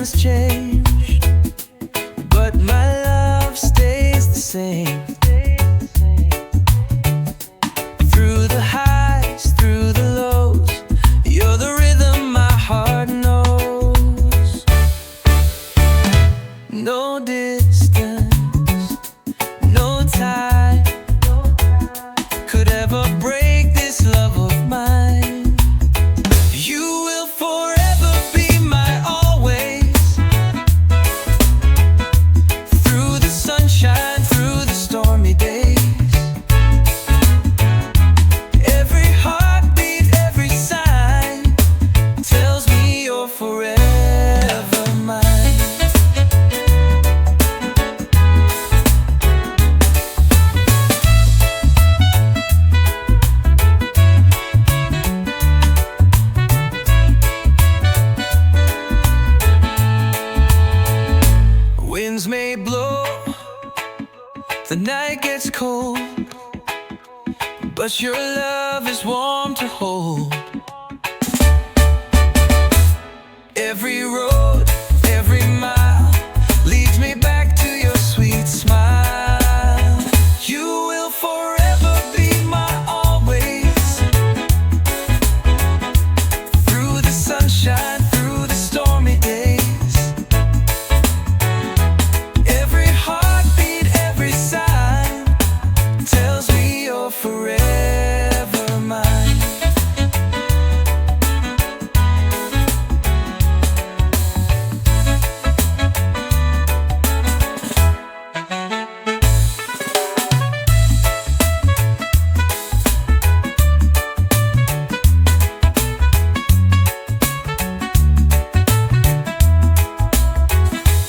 has changed, but my love stays the same. Through the highs, through the lows, you're the rhythm my heart knows. No distance, no time could ever break this love of mine. You will forever be my always. Through the sunshine, through the stormy days, every heartbeat, every sign tells me you're forever mine. Winds may blow, the night gets cold, but your love is warm to hold. Every road, every mile leads me back to your sweet smile. You will forever be my always. Through the sunshine, through the stormy days, every heartbeat, every sign tells me you're forever mine.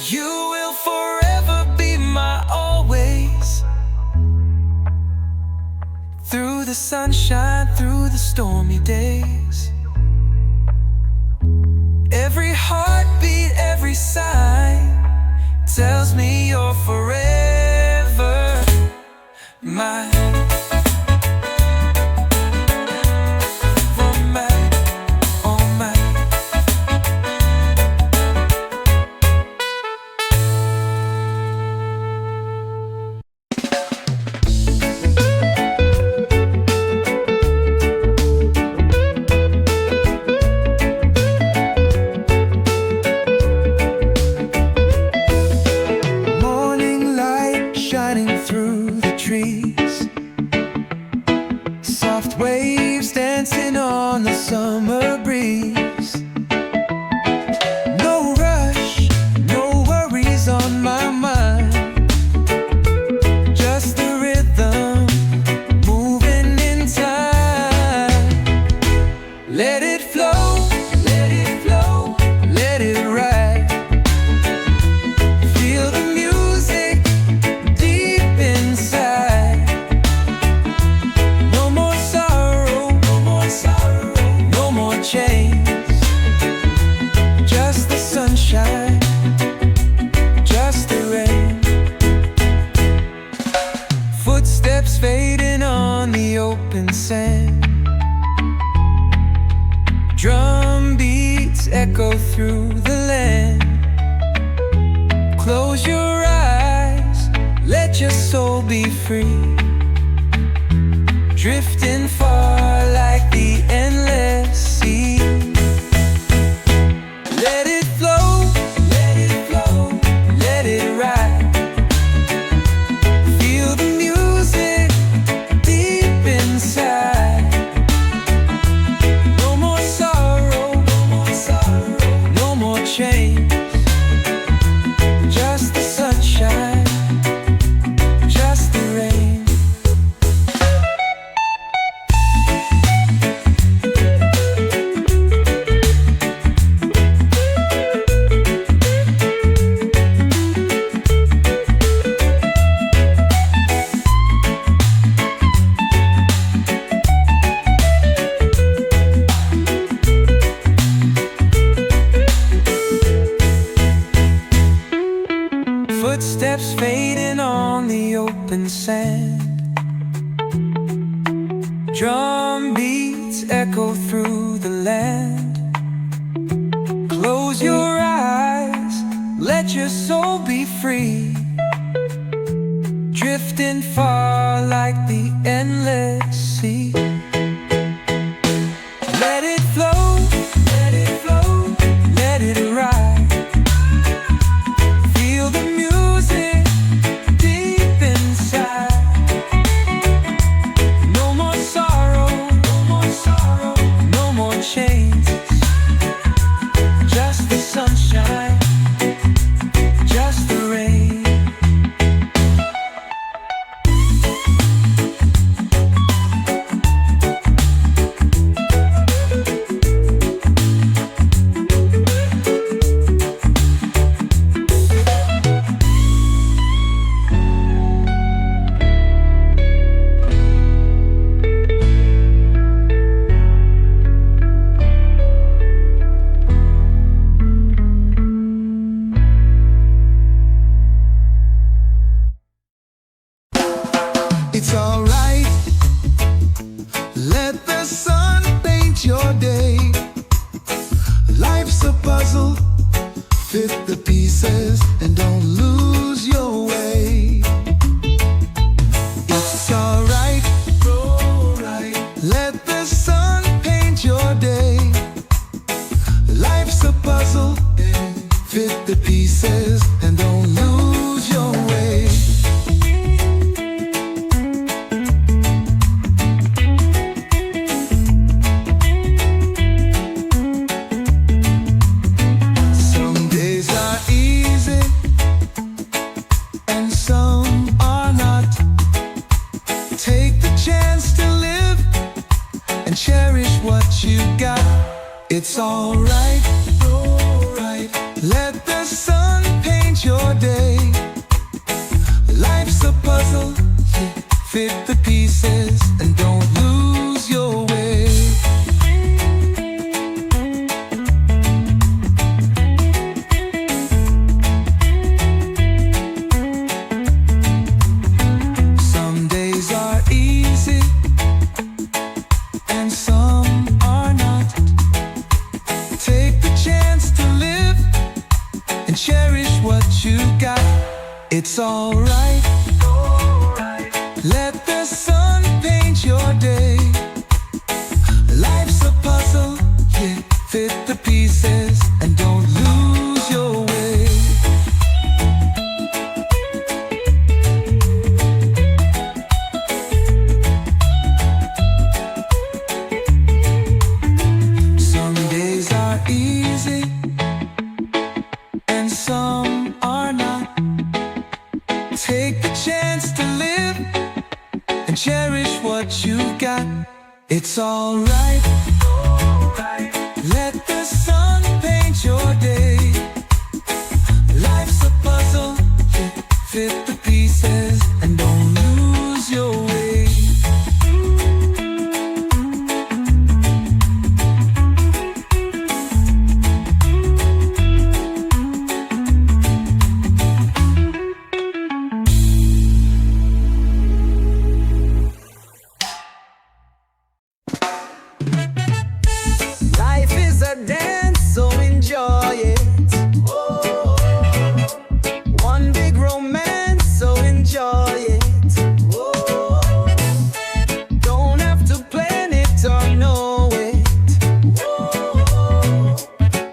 You will forever be my always. Through the sunshine, through the stormy days, every heartbeat, every sign tells me you're forever mine. Oh my, oh my. Morning light shining through the trees, soft waves dancing on the summer breeze. No rush, no worries on my mind, just the rhythm moving in time. Let it flow, let it flow, let it ride. Feel the music deep inside. No more sorrow, no more sorrow, no more chains. Just the sunshine, just the rain. Footsteps fading on the open sand. Drum beats echo through the land. Close your eyes, let your soul be free. Drifting far like the endless sea. Let it flow, let it flow, let it ride. Feel the music deep inside. No more sorrow, no more sorrow, no more chains. Just the sunshine, just the rain. Footsteps fading on the open sand. Drum beats echo through the land. Close your eyes, your soul be free, drifting far like the endless sea. Let it flow, let it flow, let it ride. Feel the music deep inside. No more sorrow, no more sorrow, no more chains. Just the sunshine, just the rain. It's alright, let the sun paint your day. Life's a puzzle, fit the pieces and don't lose your way. It's alright, let the sun paint your day. Life's a puzzle, fit the pieces and don't lose your way. Take the chance to live and cherish what you got. It's alright, alright. Let the sun paint your day. Life's a puzzle, fit the pieces and don't lose your way. Some days are easy and some are not. Take the chance to live and cherish what you got. It's alright, let the sun paint your day. Life's a puzzle, yeah, fit the pieces and don't lose your way. Some days are easy and some are not. Take the chance to live and cherish what you got. It's alright, let the sun paint your day. Life's a puzzle, fit the pieces and don't lose your way. Life is a dance, so enjoy it. One big romance, so enjoy it. Don't have to plan it or know it.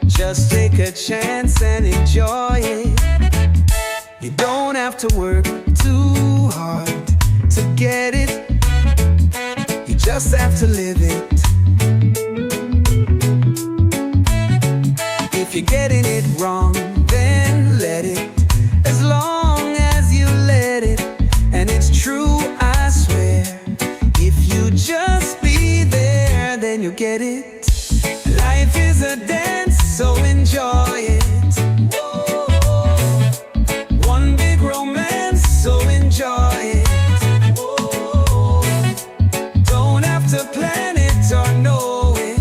Just take a chance and enjoy it. You don't have to work too hard to get it. You just have to live it. If you're getting it wrong, then let it. As long as you let it, and it's true, I swear. If you just be there, then you'll get it. Life is a dance, so enjoy it. One big romance, so enjoy it. Don't have to plan it or know it.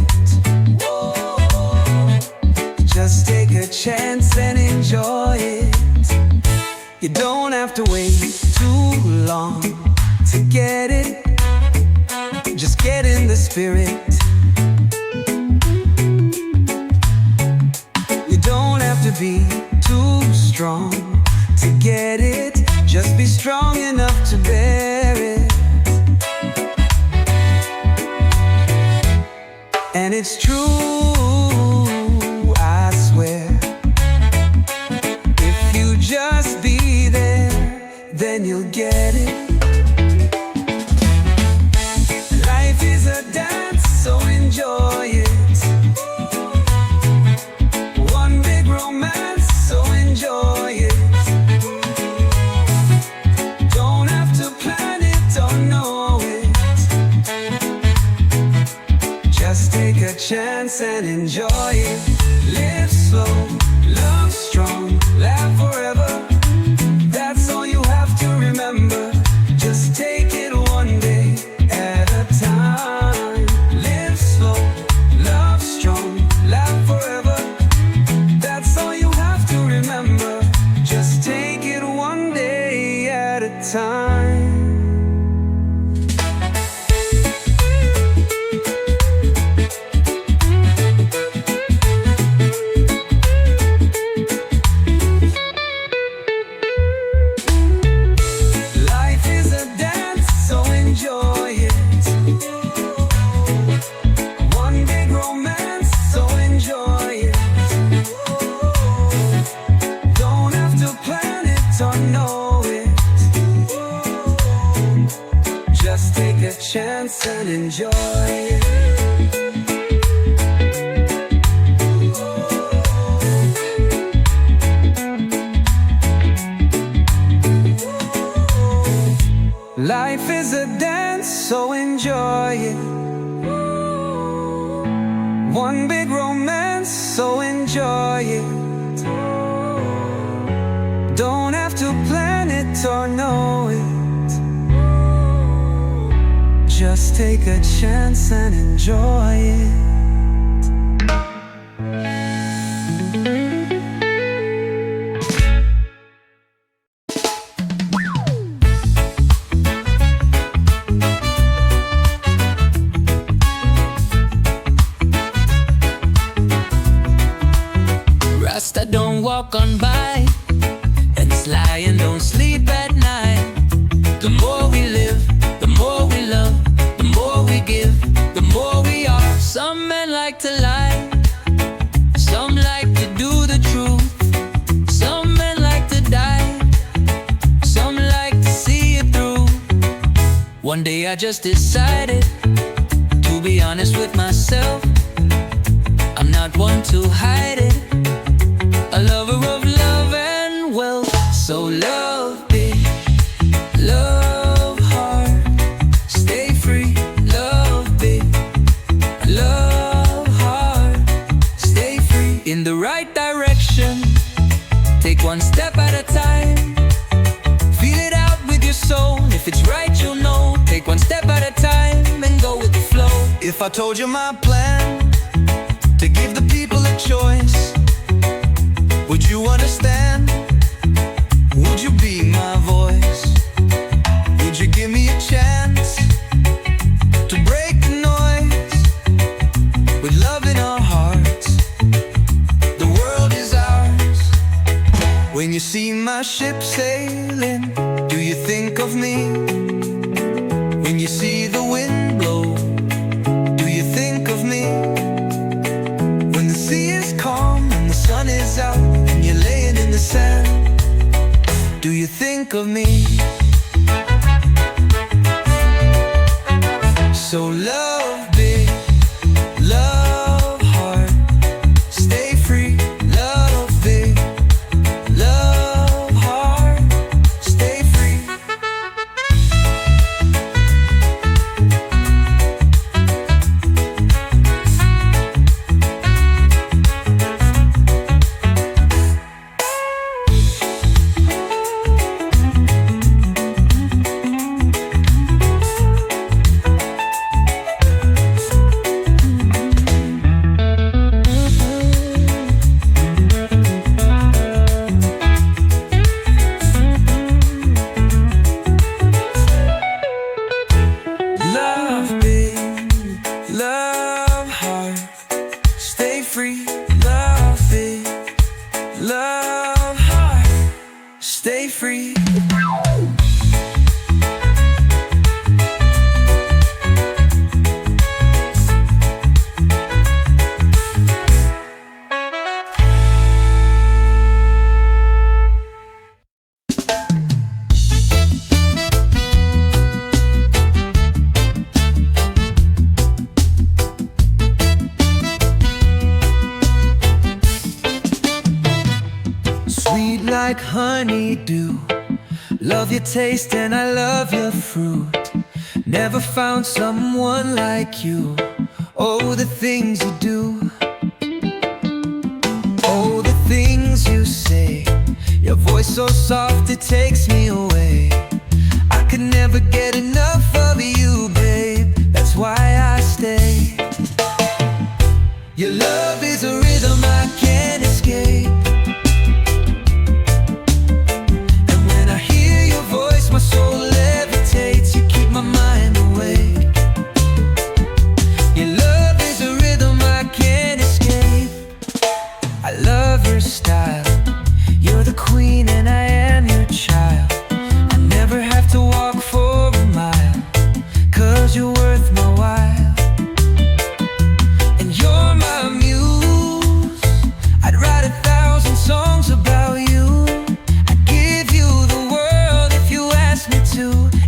Just take a chance and enjoy it. You don't have to wait too long to get it. Just get in the spirit. You don't have to be too strong. strong to get it. Just be strong enough to bear it. And it's true, I swear. If you just be there, then you'll get it. Life is a dance, so enjoy it. One big romance, so enjoy it. Don't have to plan it or know it. Just take a chance and enjoy it. Live slow, love strong, laugh forever. That's all you have to remember. Just take it one day at a time. Live slow, love strong, laugh forever. That's all you have to remember. Just take it one day at a time. Life is a dance, so enjoy it. One big romance, so enjoy it. Don't have to plan it or know it. Just take a chance and enjoy it. Life is a dance, so enjoy it. One big romance, so enjoy it. Don't have to plan it or know it. Just take a chance and enjoy it. Rasta don't walk on by, and it's lying don't sleep at night. The more we live, the more we love, the more we give, the more we are. Some men like to lie, some like to do the truth. Some men like to die, some like to see it through. One day I just decided to be honest with myself. I'm not one to hide it. A lover of love and wealth. So love big, love hard, stay free. Love big, love hard, stay free. In the right direction, take one step at a time. Feel it out with your soul. If it's right, you'll know. Take one step at a time and go with the flow. If I told you my plan to give the people a choice, would you understand? Would you be my voice? Would you give me a chance to break the noise with love in our hearts? The world is ours. When you see my ship sailing, do you think of me? When you see the wind blow, do you think of me? When the sea is calm and the sun is out and you're laying in the sand, do you think of me? So love big, love hard, stay free. Love big, love hard, stay free. free, love big, love hard. stay free. Sweet like honeydew, love your taste and I love your fruit. Never found someone like you. Oh, the things you do. Oh, the things you say. Your voice so soft it takes me away. I could never get enough of you, babe. That's why I stay. Your love is a rhythm I can't escape. My soul levitates, you keep my mind awake. Your love is a rhythm I can't escape. I love your style. You're the queen and I am your child. I never have to walk for a mile, 'cause you're worth my while. And you're my muse. I'd write 1,000 songs about you.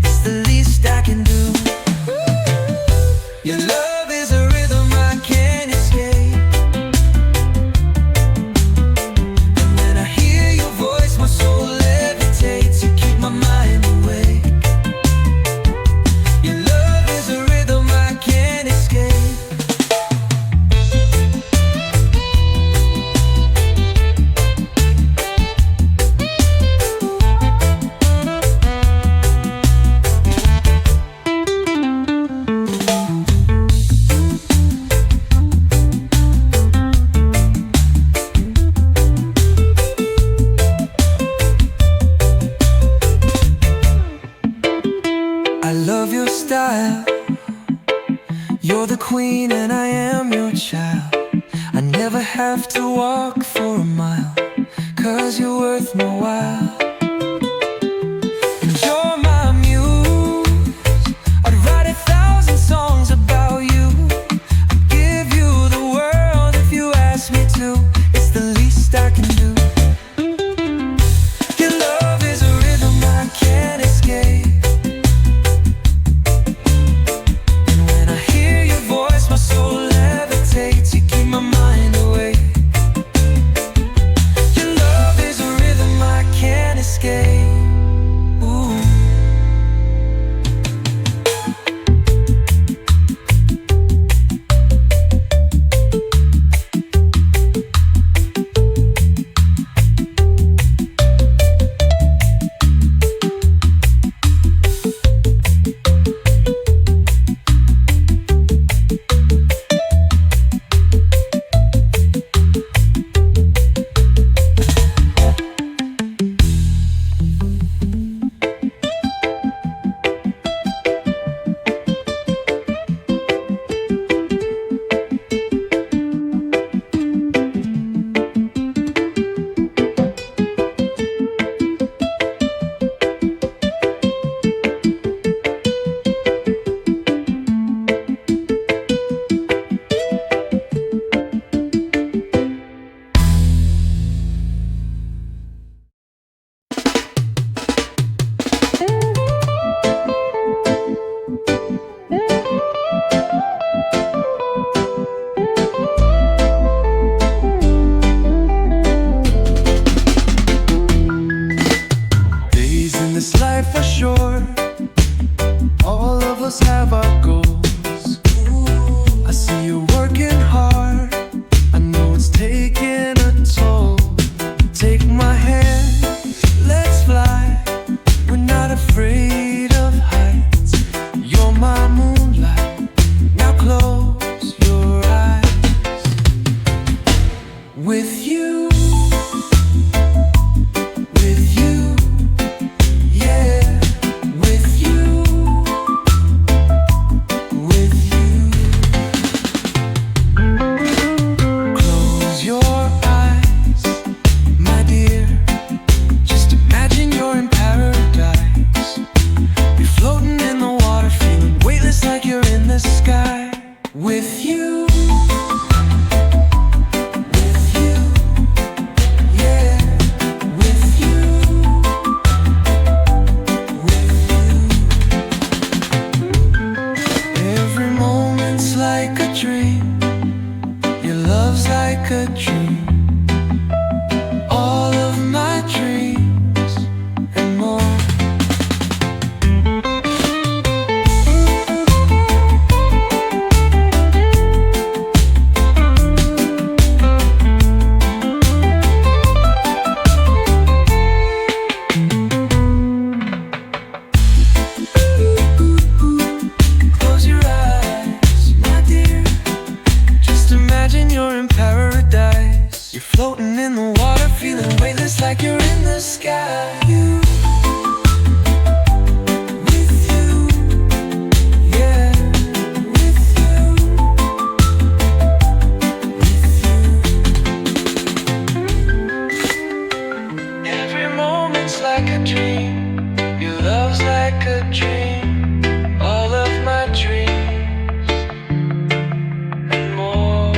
It's the least I can do. Your love is a rhythm I can't escape. And when I hear your voice, my soul levitates. You keep my mind awake. Your love is a rhythm I can't escape. You're the queen and I am your child. I never have to walk for a mile, 'cause you're worth my while. And you're my muse. I'd write 1,000 songs about you. I'd give you the world if you asked me to. It's the least I can do. Your love is a rhythm I can't escape. My soul levitates, you keep my mind awake. Your love is a rhythm I can't weightless like you're in the sky. Like a dream, your love's like a dream, all of my dreams and more.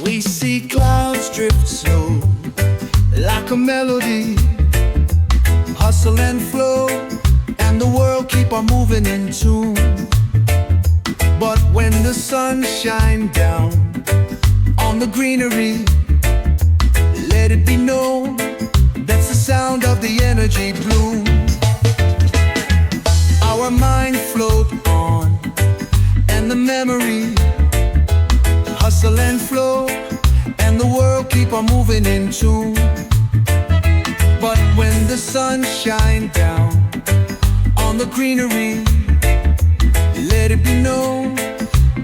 We see clouds drift slow like a melody, hustle and flow, and the world keep on moving in tune. But when the sun shines down on the greenery, let it be known that's the sound of the energy bloom. Our mind float on, and the memory hustle and flow, and the world keep on moving in tune. But when the sun shines down on the greenery, let it be known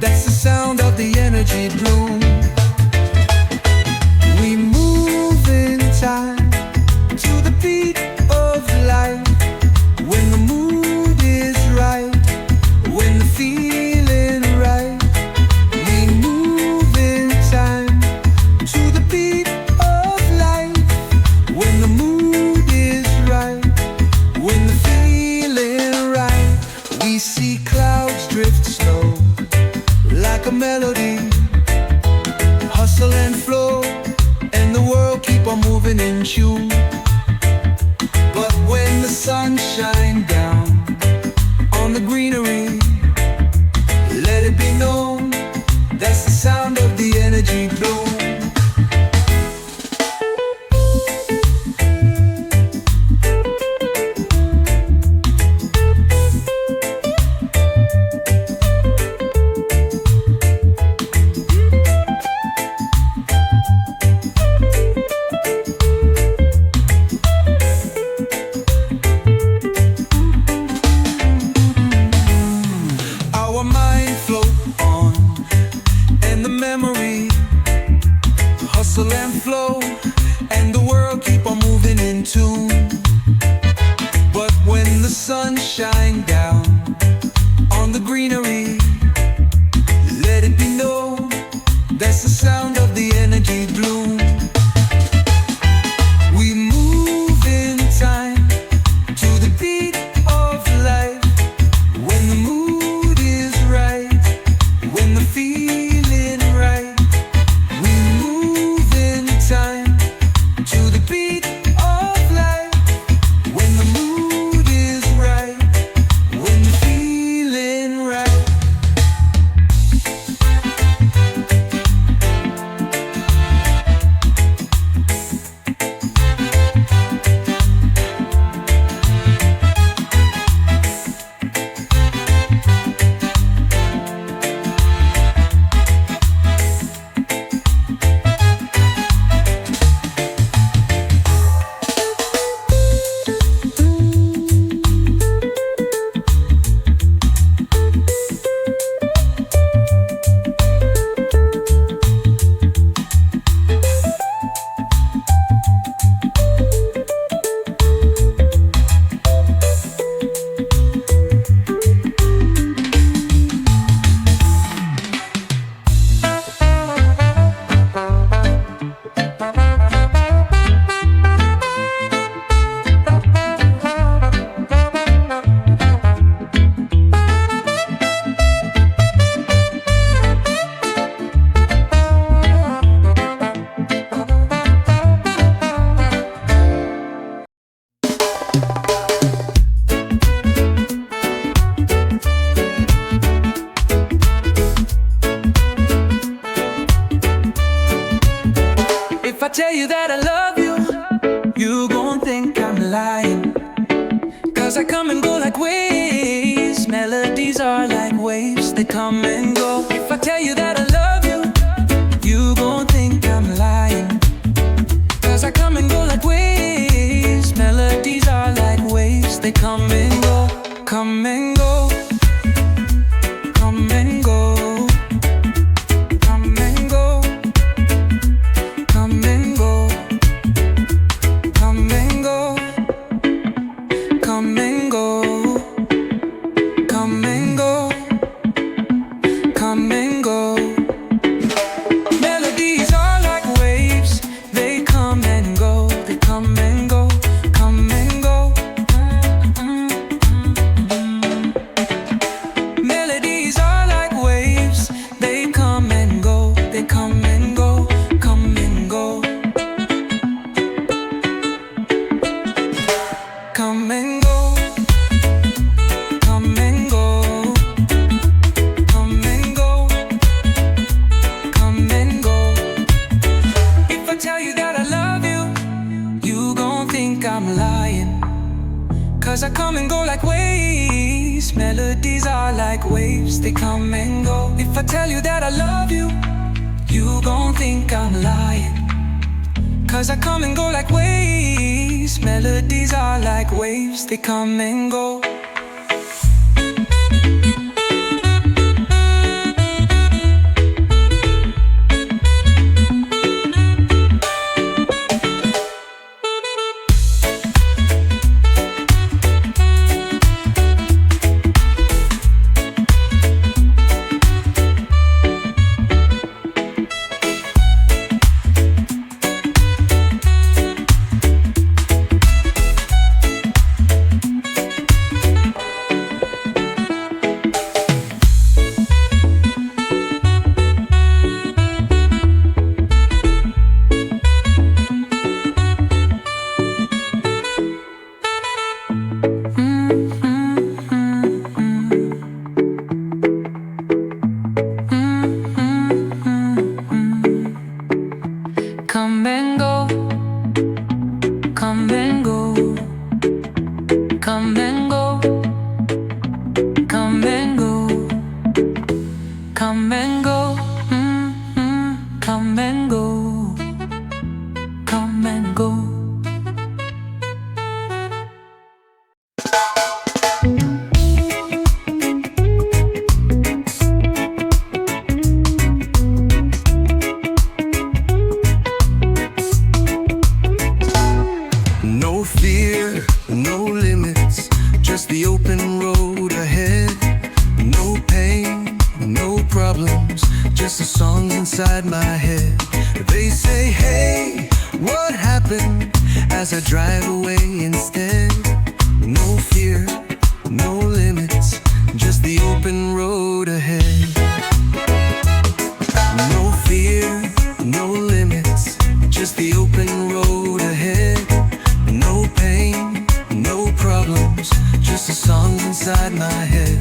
that's the sound of the energy bloom. We move in time to the beat of life, when the mood is right, when the feeling right. We see clouds drift slow like a melody, hustle and flow, and the world keep on moving in tune. But when the sun shines down on the greenery, let it be known that's the sound of the energy bloom. Our mind float on, and the memory hustle and flow, and the world keep on moving in tune. But when the sun shines down on the greenery, let it be known that's the sound of the energy bloom. We move in time to the beat of life, when the mood is right, when the feeling right. We move in time to the beat of life, when the mood is right, when the feeling right. tell you that I love you, you gon' think I'm lying. 'Cause I come and go like waves. Melodies are like waves, they come and go. If I tell you that I love you, you gon' think I'm lying. 'Cause I come and go like waves. Melodies are like waves, they come and go. Come and go. Come and go. Come and go. Come and go. Come and go. Come and go. Come and go. Come and go. Melodies are like waves, they come and go. They come and go. Come and go. Melodies are like waves, they come and go. They come and go. Come and go. Come and go. Come and go. Come and go. Come and go. If I tell you that I love you, you gon' think I'm lying. 'Cause I come and go like waves. Melodies are like waves, they come and go. If I tell you that I love you, you gon' think I'm lying. 'Cause I come and go like waves. Melodies are like waves, they come and go. Come and go. Come and go. Come and go. Come and go. Come and go. Come and go. Come and go. No fear, no limits, just the open road ahead. No pain, no problems, just the songs inside my head. They say, hey, what happened, as I drive away instead. No fear, no limits, just the open road ahead. No fear, no limits, just the open road ahead. No pain, no problems, just the songs inside my head.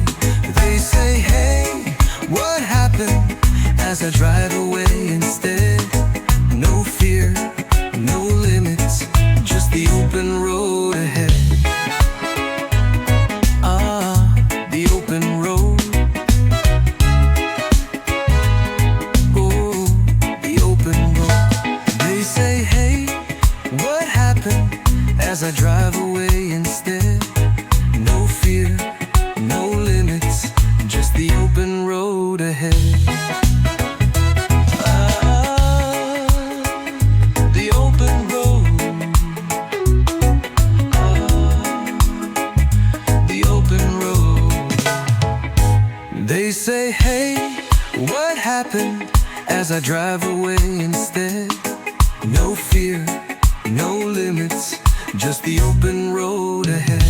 They say, hey, what happened, as I drive away instead. No fear, no limits, just the open road ahead. The open road. Oh, the open road. They say, hey, what happened, as I drive away instead. No fear, no limits, just the open road ahead. The open road. The open road. They say, hey, what happened, as I drive away instead. No fear, no limits, just the open road ahead.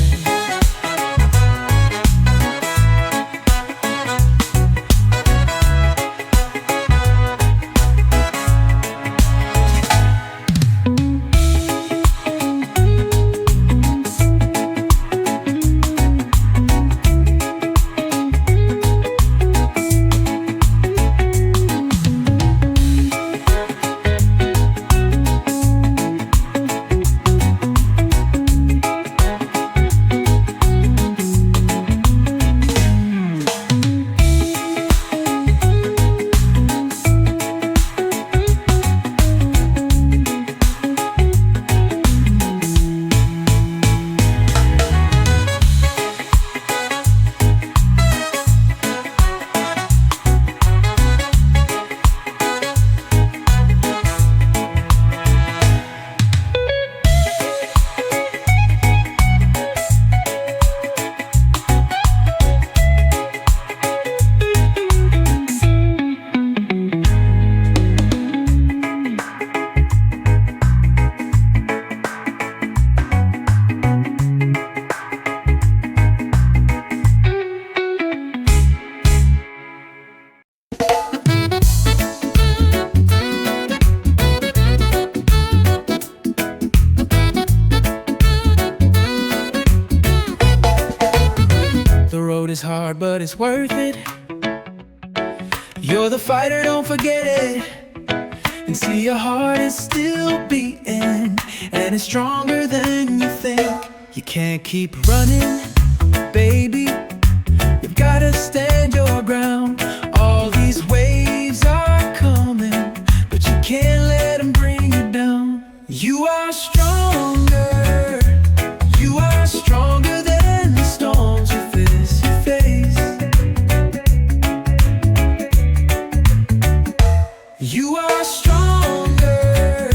but it's worth it. You're the fighter, don't forget it. And see, your heart is still beating, and it's stronger than you think. You can't keep running, baby. You've gotta stand your ground. All these waves are coming, but you can't let them bring you down. You are stronger. You are stronger than the storms you face. You are stronger.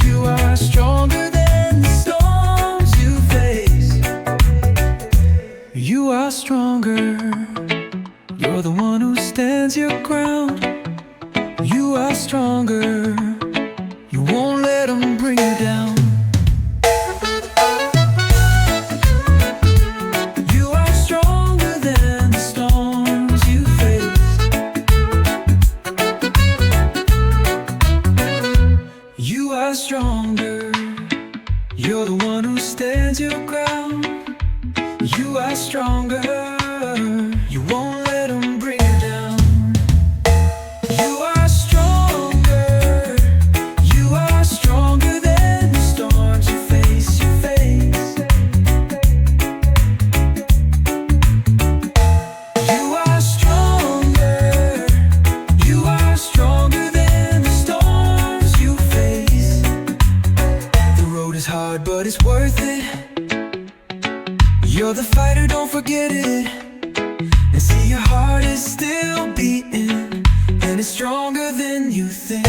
You are stronger than the storms you face. You are stronger. You're the one who stands your ground. You are stronger. You won't let them bring you down. You are stronger than the storms you face. You are stronger. You're the one who stands your ground. You are stronger. You won't let them bring you down. You are stronger. You are stronger than the storms you face. You are stronger. You are stronger than the storms you face. The road is hard, but it's worth it. You're the fighter, don't forget it. And see, your heart is still beating, and it's stronger than you think.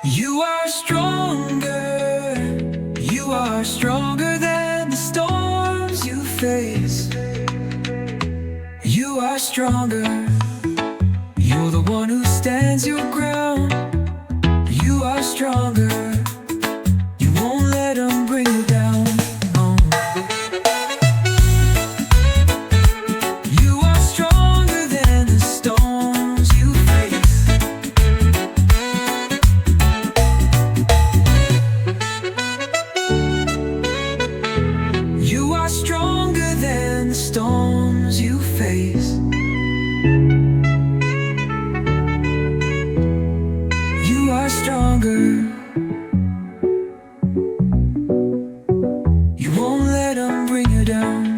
You are stronger. You are stronger than the storms you face. You are stronger. You're the one who stands your ground. You are stronger. You won't let them bring you down. You are stronger than the storms you face. You are stronger than the storms you face. You are stronger. You won't let them bring you down.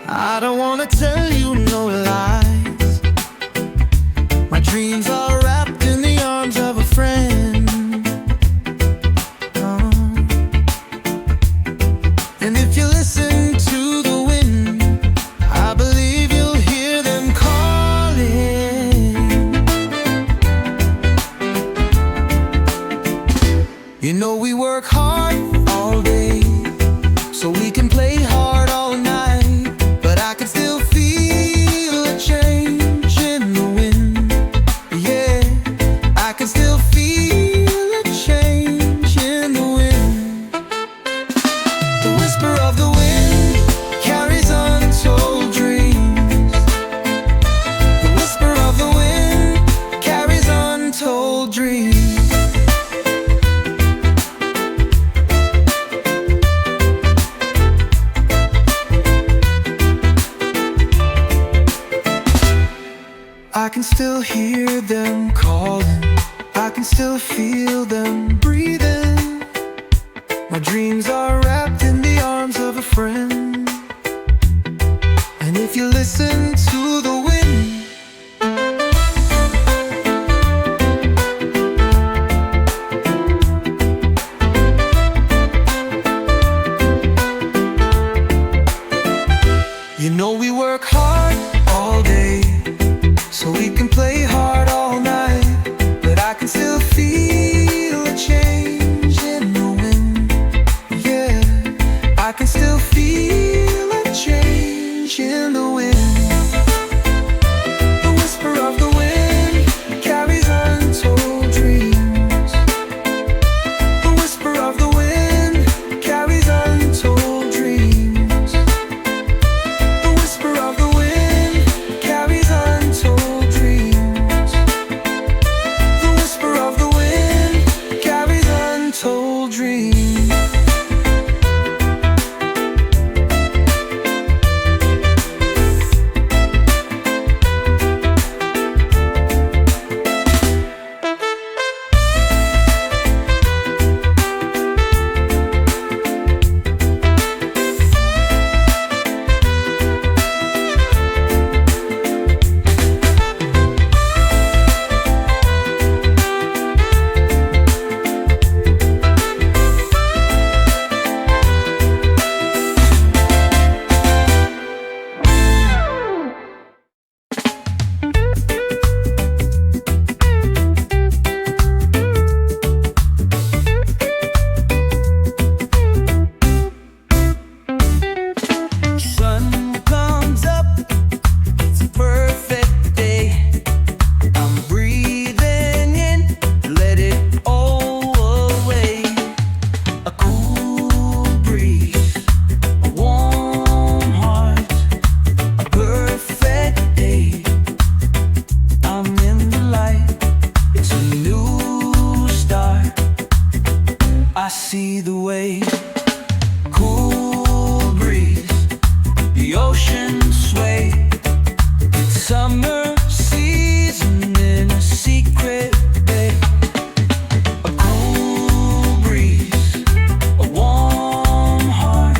I don't wanna tell you no lies. My dreams are wrapped in the arms of a friend. And if you listen to the wind, I believe you'll hear them calling. You know we work hard all day, so we can play hard all night. But I can still feel a change in the wind. Yeah, I can still feel a change in the wind. The whisper of the wind carries untold dreams. The whisper of the wind carries untold dreams. I can still hear them calling. I can still feel them breathing. My dreams are wrapped in the arms of a friend. And if you listen to the wind, Cool breeze, the ocean sway. Summer season in a secret bay. A cool breeze, a warm heart,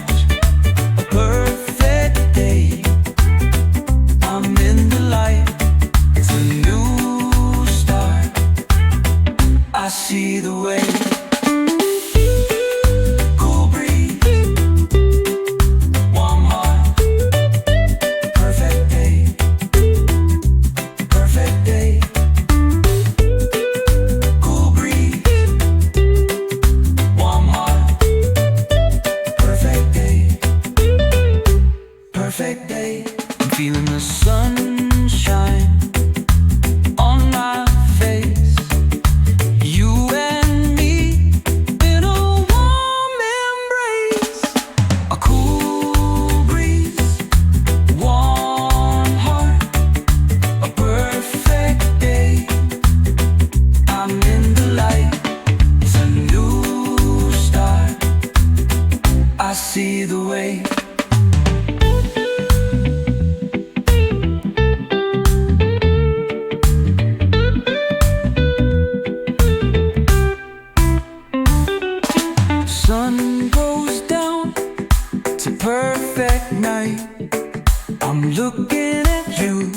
a perfect day. I'm in the light, it's a new start. I see the way. Cool breeze, warm heart, perfect day. Perfect day. Cool breeze, warm heart, perfect day. Perfect day. I'm feeling the sunshine on my face. You and me in a warm embrace. A cool breeze, warm heart, a perfect day. I'm in the light, it's a new start. I see the way. Sun goes down, it's a perfect night. I'm looking at you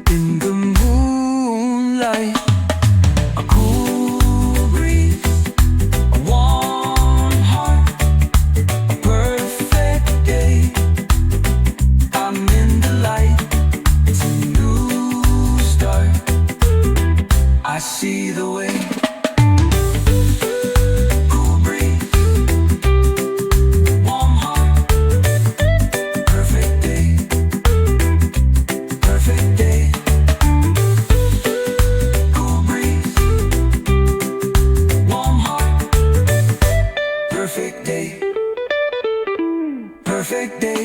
in the moonlight. A cool breeze, a warm heart, a perfect day. I'm in the light, it's a new start. I see the way. Cool breeze, warm heart, perfect day. Perfect day. Cool breeze, warm heart, perfect day. Perfect day.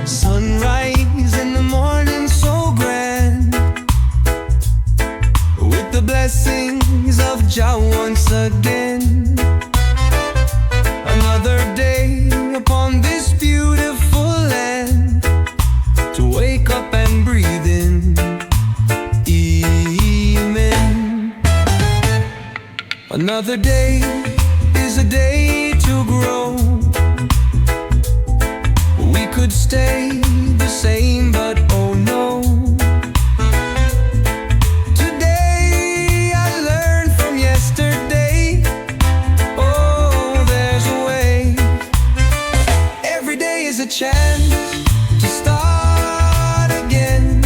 Sunrise in the morning so grand, with the blessings of Jah once again. Another day upon this beautiful land, to wake up and breathe in. Amen. Another day is a day to grow. We could stay the same, but oh no. Today I learned from yesterday. Oh, there's a way. Every day is a chance to start again.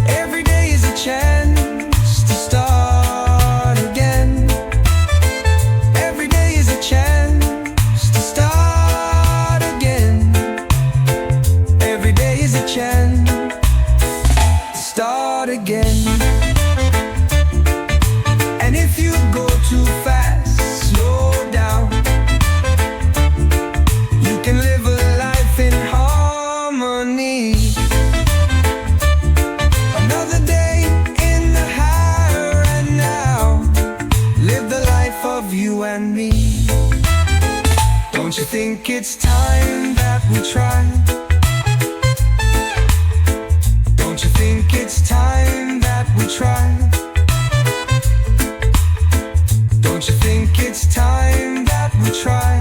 Every day is a chance to start again. Every day is a chance to start again. Every day is a chance to start again. And if you go too fast, slow down. You can live a life in harmony. Another day in the here and now. Live the life of you and me. Don't you think it's time that we try? Don't you think it's time that we try? Don't you think it's time that we try?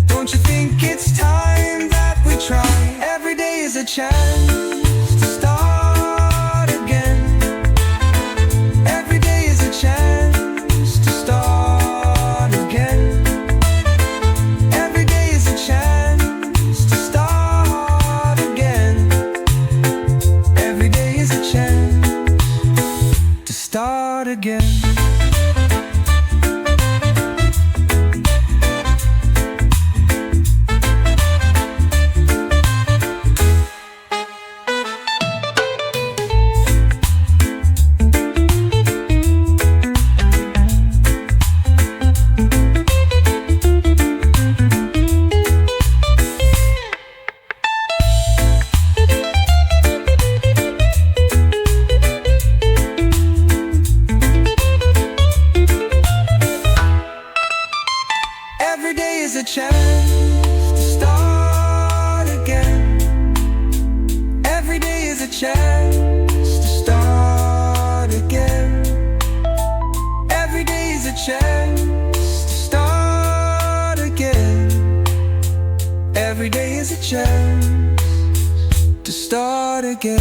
Don't you think it's time that we try? Every day is a chance to start again. Every day is a chance to start again. Every day is a chance is a chance to start again.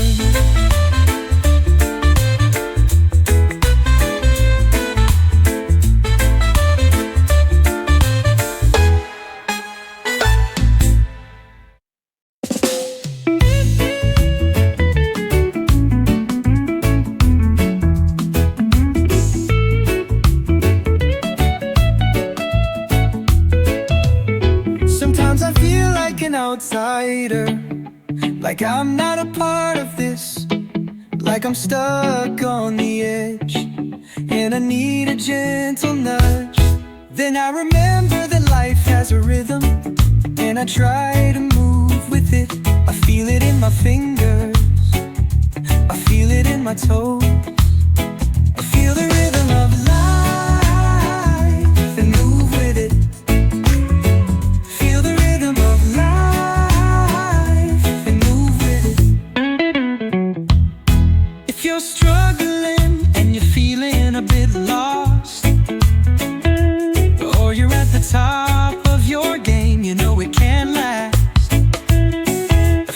Sometimes I feel like an outsider, like I'm not a part of this, like I'm stuck on the edge, and I need a gentle nudge. Then I remember that life has a rhythm, and I try to move with it. I feel it in my fingers, I feel it in my toes. I feel the rhythm of life and move with it. Feel the rhythm of life and move with it. If you're struggling and you're feeling a bit lost, or you're at the top of your game, you know it can't last.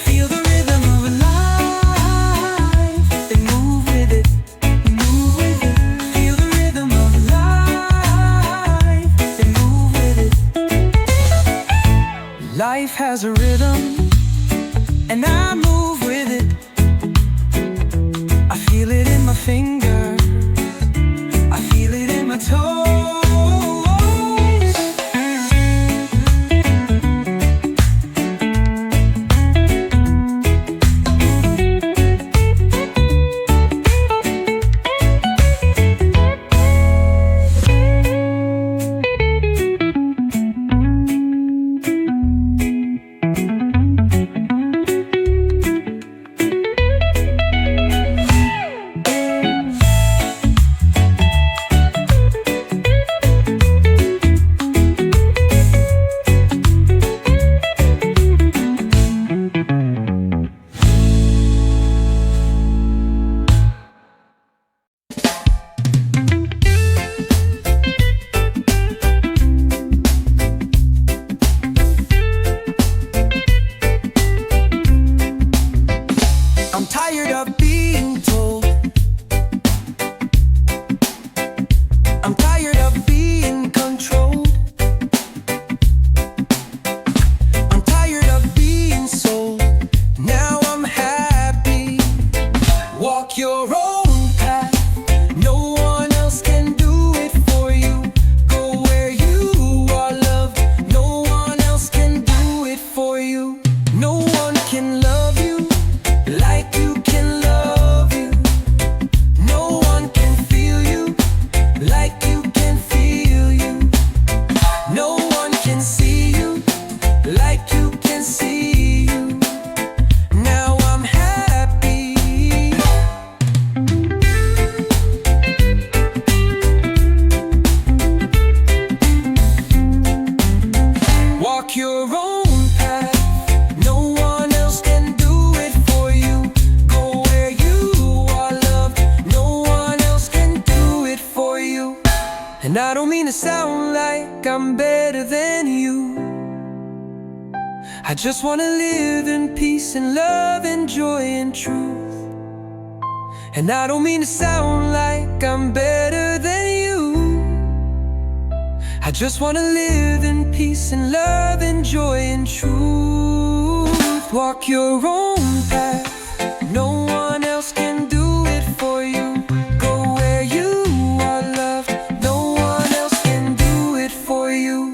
Feel the rhythm of life and move with it, move with it. Feel the rhythm of life and move with it. Life has a rhythm, and I move with it. I feel it in my fingers, I feel it in my toes. I'm tired of being told, I'm tired of being controlled, I'm tired of being sold. Now I'm happy. Walk your own path, no one else can do it for you. Go where you are loved, no one else can do it for you. No one can love you like you can love you. No one can feel you like you can feel you. No one can see you like you can see you. Now I'm happy. Walk your own path, no one else can do it for you. Go where you are loved, no one else can do it for you. And I don't mean to sound like I'm better than you. I just wanna live in peace and love and joy and truth. And I don't mean to sound like I'm better than you. I just wanna live in peace and love and joy and truth. Walk your own path, no one else can do it for you. Go where you are loved, no one else can do it for you.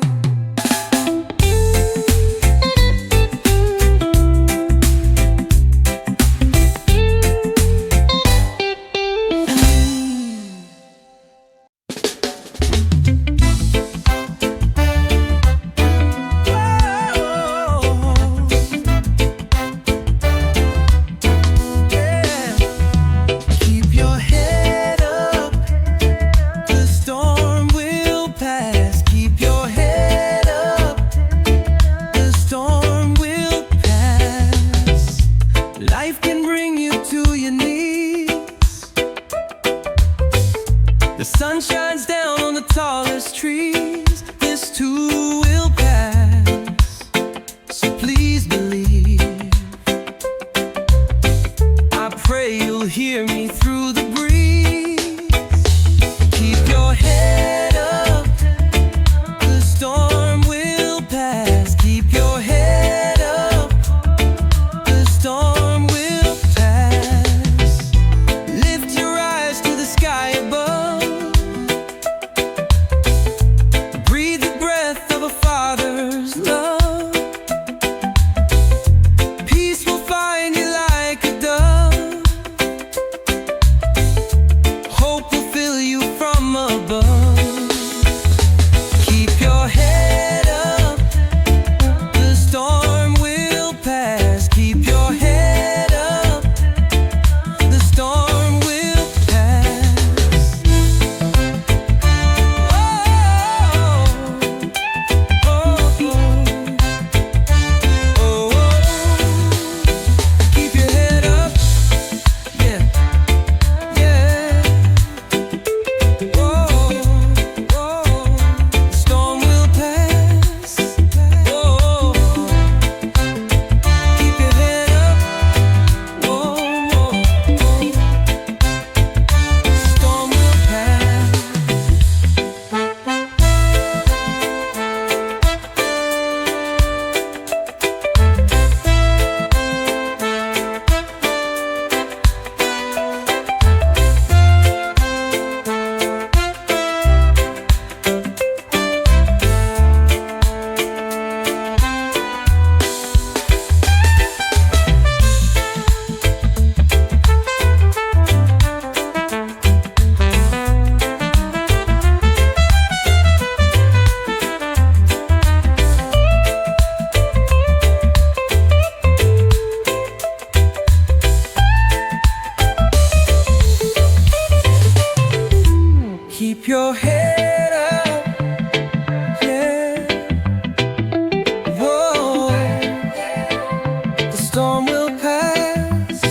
storm will pass.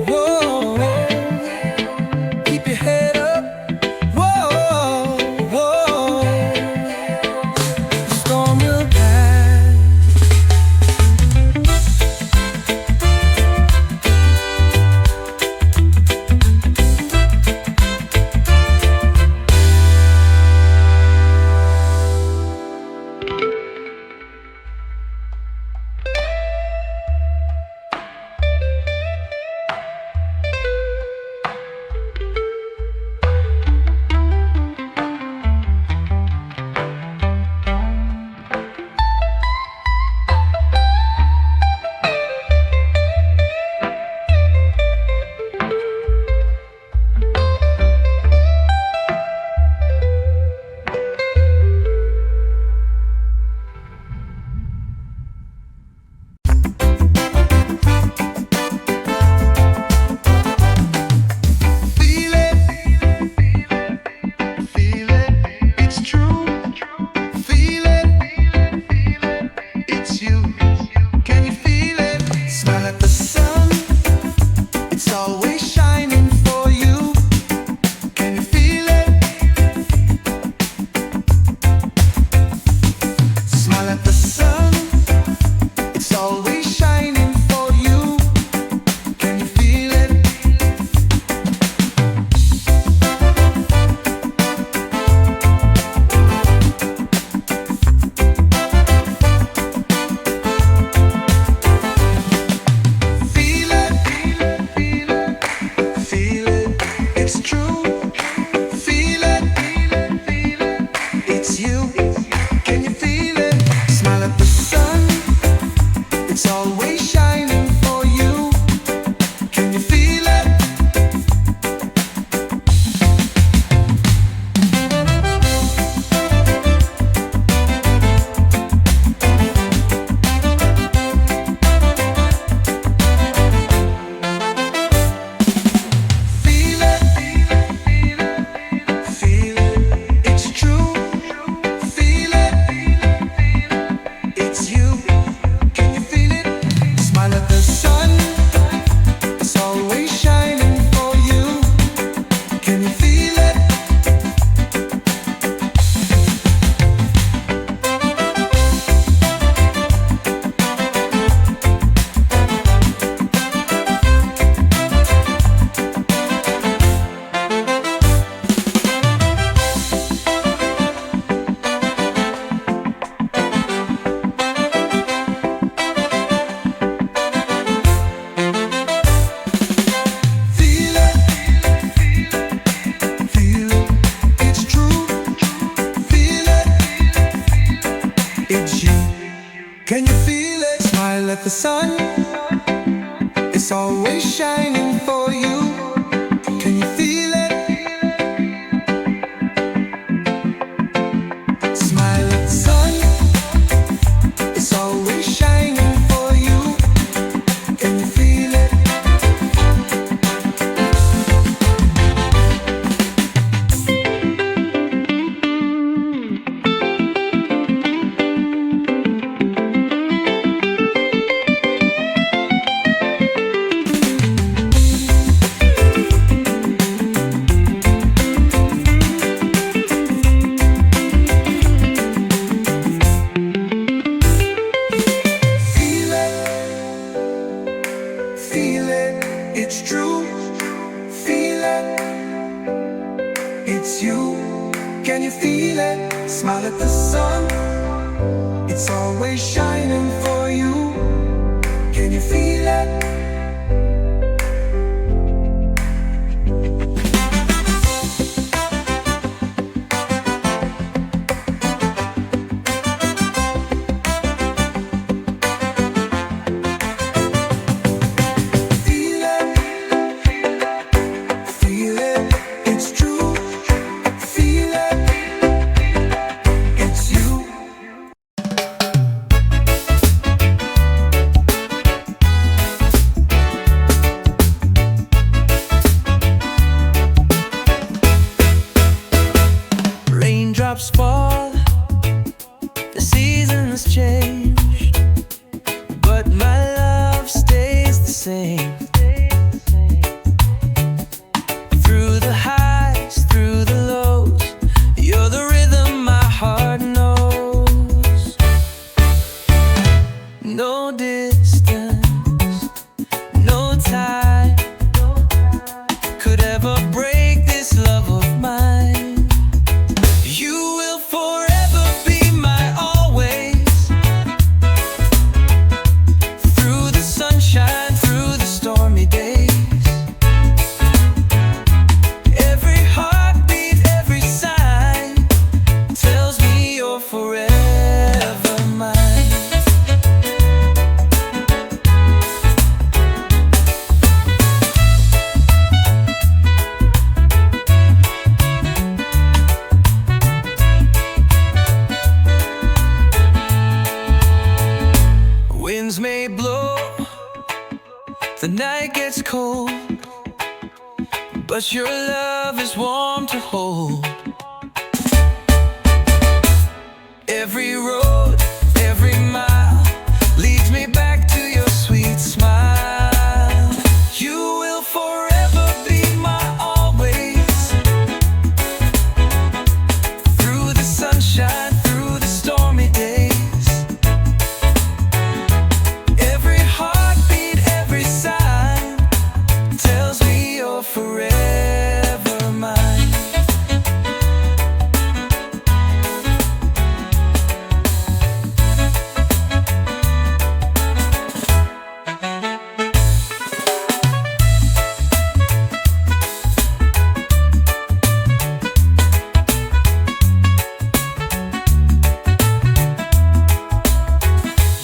Whoa, keep your head up. Whoa, whoa, the storm will pass. Can you feel it? Smile at the sun. It's always shining for you. Can you feel it? Smile at the sun. It's always shining for you. Can you feel it? Feel it, it's true. Feel it, it's you. Can you feel it? Smile at the sun. It's always shining for you. Can you feel it? no distance, no time could ever break this love of mine. You will forever be my always. Through the sunshine, through the stormy days. Every heartbeat, every sign tells me you're forever mine. Winds may blow, the night gets cold, but your love is warm to hold. Every road, every mile leads me back to your sweet smile. You will forever be my always. Through the sunshine, through the stormy days. Every heartbeat, every sign tells me you're forever mine.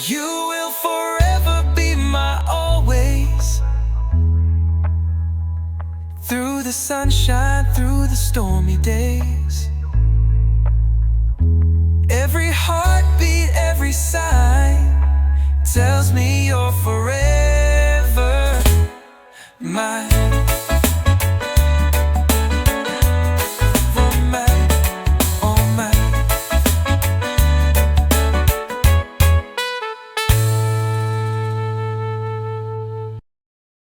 You will forever be my always. Through the sunshine, through the stormy days. Every heartbeat, every sign tells me you're forever.